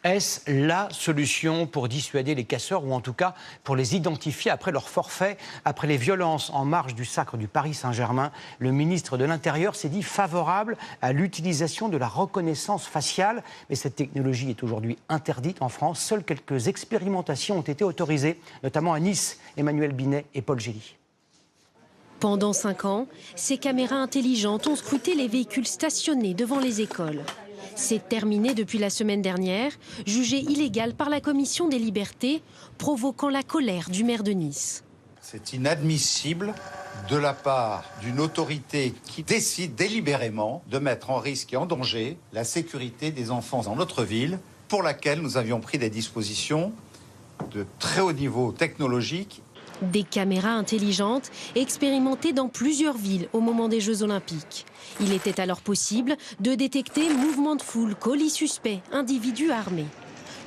Est-ce la solution pour dissuader les casseurs ou en tout cas pour les identifier après leur forfait? Après les violences en marge du sacre du Paris Saint-Germain, le ministre de l'Intérieur s'est dit favorable à l'utilisation de la reconnaissance faciale. Mais cette technologie est aujourd'hui interdite en France. Seules quelques expérimentations ont été autorisées, notamment à Nice. Emmanuel Binet et Paul Gély. Pendant 5 ans, ces caméras intelligentes ont scruté les véhicules stationnés devant les écoles. C'est terminé depuis la semaine dernière, jugé illégal par la Commission des libertés, provoquant la colère du maire de Nice. C'est inadmissible de la part d'une autorité qui décide délibérément de mettre en risque et en danger la sécurité des enfants dans notre ville, pour laquelle nous avions pris des dispositions de très haut niveau technologique. Des caméras intelligentes expérimentées dans plusieurs villes au moment des Jeux Olympiques. Il était alors possible de détecter mouvements de foule, colis suspects, individus armés.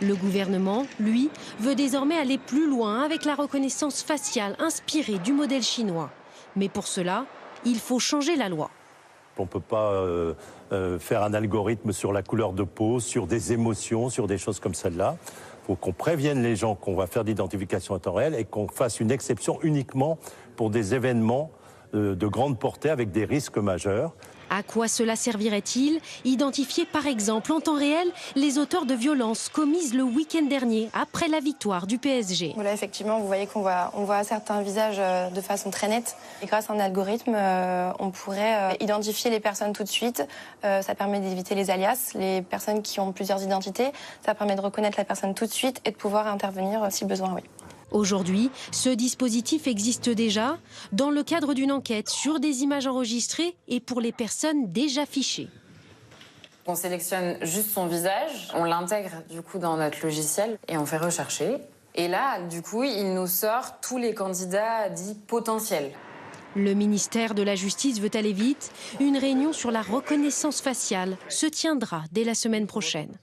Le gouvernement, lui, veut désormais aller plus loin avec la reconnaissance faciale inspirée du modèle chinois. Mais pour cela, il faut changer la loi. On ne peut pas faire un algorithme sur la couleur de peau, sur des émotions, sur des choses comme celle-là. Il faut qu'on prévienne les gens qu'on va faire d'identification en temps réel et qu'on fasse une exception uniquement pour des événements de grande portée avec des risques majeurs. À quoi cela servirait-il? Identifier par exemple en temps réel les auteurs de violences commises le week-end dernier après la victoire du PSG. Voilà, effectivement, vous voyez qu'on voit certains visages de façon très nette. Et grâce à un algorithme, on pourrait identifier les personnes tout de suite. Ça permet d'éviter les alias, les personnes qui ont plusieurs identités. Ça permet de reconnaître la personne tout de suite et de pouvoir intervenir si besoin, oui. Aujourd'hui, ce dispositif existe déjà dans le cadre d'une enquête sur des images enregistrées et pour les personnes déjà fichées. On sélectionne juste son visage, on l'intègre du coup dans notre logiciel et on fait rechercher. Et là, du coup, il nous sort tous les candidats dits potentiels. Le ministère de la Justice veut aller vite. Une réunion sur la reconnaissance faciale se tiendra dès la semaine prochaine.